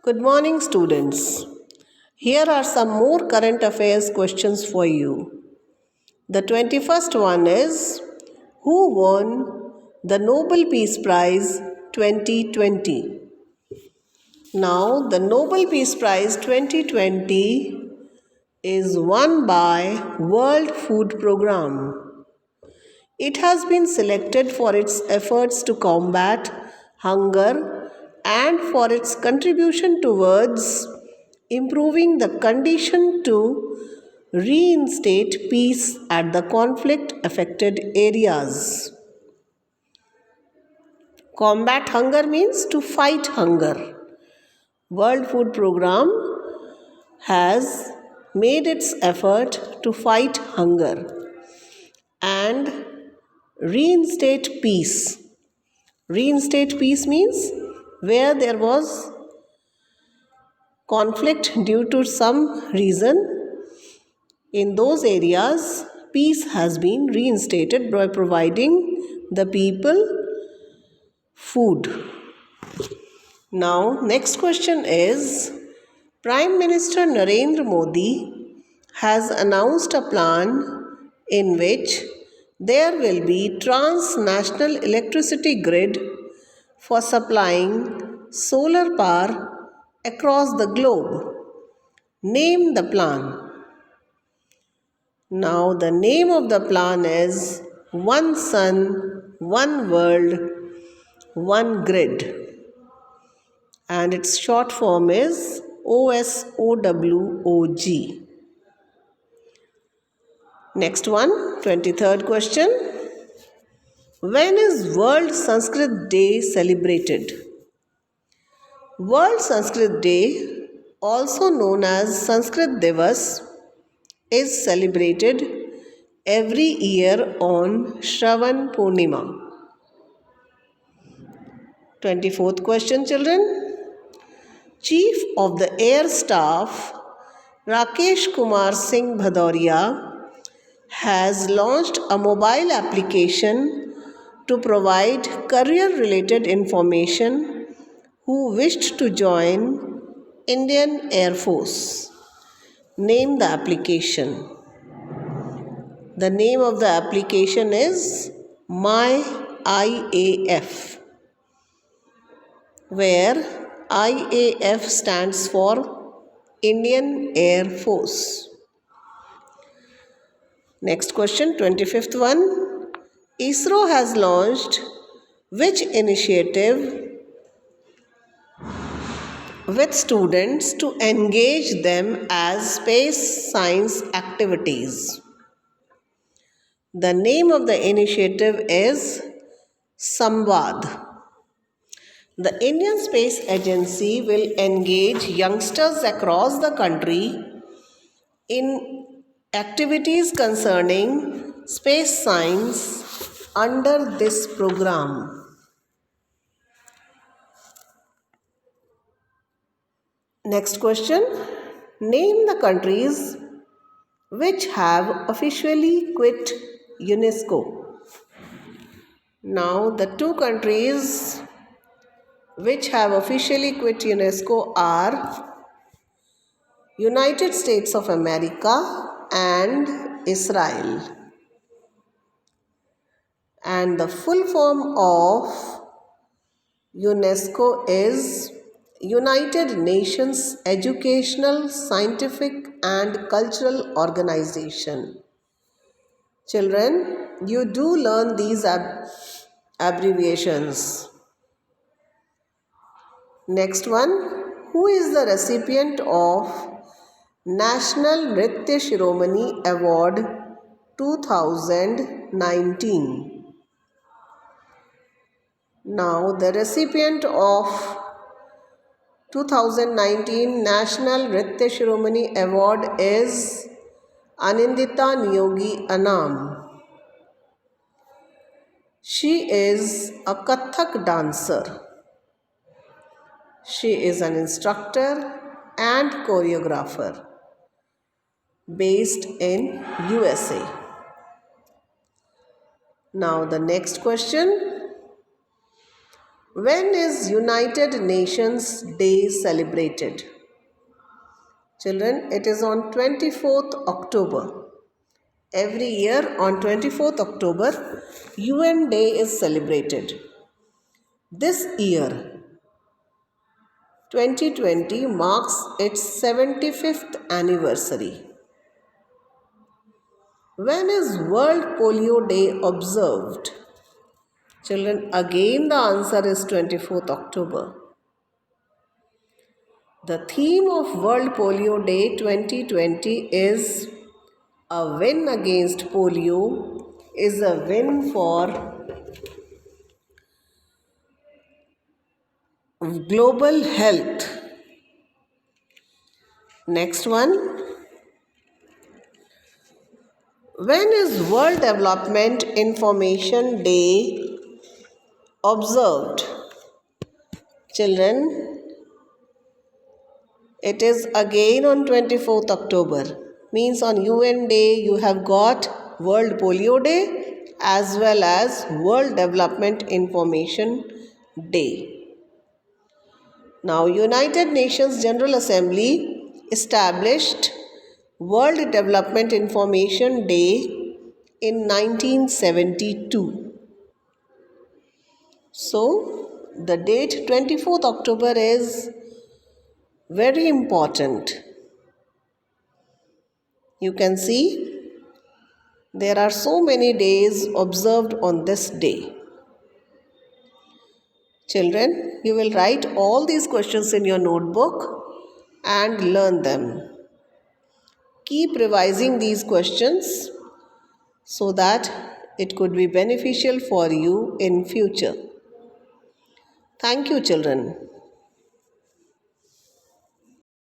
Good morning, students. Here are some more current affairs questions for you. The 21st one is: who won the Nobel Peace Prize 2020? Now, the Nobel Peace Prize 2020 is won by World Food Programme. It has been selected for its efforts to combat hunger and for its contribution towards improving the condition to reinstate peace at the conflict affected areas. Combat hunger means to fight hunger. World Food Programme has made its effort to fight hunger and reinstate peace. Reinstate peace means where there was conflict due to some reason, in those areas peace has been reinstated by providing the people food. Now, next question is: Prime Minister Narendra Modi has announced a plan in which there will be transnational electricity grid for supplying solar power across the globe. Name the plan. Now, the name of the plan is One Sun, One World, One Grid, and its short form is OSOWOG. Next one, 23rd question. When is World Sanskrit Day celebrated? World Sanskrit Day, also known as Sanskrit Divas, is celebrated every year on Shravan Purnima. 24th question, children. Chief of the Air Staff Rakesh Kumar Singh Bhadauria has launched a mobile application to provide career-related information who wished to join Indian Air Force. Name the application. The name of the application is MyIAF, where IAF stands for Indian Air Force. Next question, 25th one. ISRO has launched which initiative with students to engage them as space science activities? The name of the initiative is Samvad. The Indian Space Agency will engage youngsters across the country in activities concerning space science under this program. Next question. Name the countries which have officially quit UNESCO. Now, the two countries which have officially quit UNESCO are United States of America and Israel. And the full form of UNESCO is United Nations Educational, Scientific and Cultural Organization. Children, you do learn these abbreviations. Next one. Who is the recipient of National Nritya Shiromani Award 2019? Now, the recipient of 2019 National Nritya Shiromani Award is Anindita Niyogi Anam. She is a Kathak dancer. She is an instructor and choreographer based in USA. Now, the next question. When is United Nations Day celebrated? Children, it is on 24th October. Every year on 24th October, UN Day is celebrated. This year, 2020 marks its 75th anniversary. When is World Polio Day observed? Children, again the answer is 24th October. The theme of World Polio Day 2020 is a win against polio is a win for global health. Next one. When is World Development Information Day observed? Children, it is again on 24th October. Means on UN Day you have got World Polio Day as well as World Development Information Day. Now, United Nations General Assembly established World Development Information Day in 1972. So, the date 24th October is very important. You can see there are so many days observed on this day. Children, you will write all these questions in your notebook and learn them. Keep revising these questions so that it could be beneficial for you in future. Thank you, children.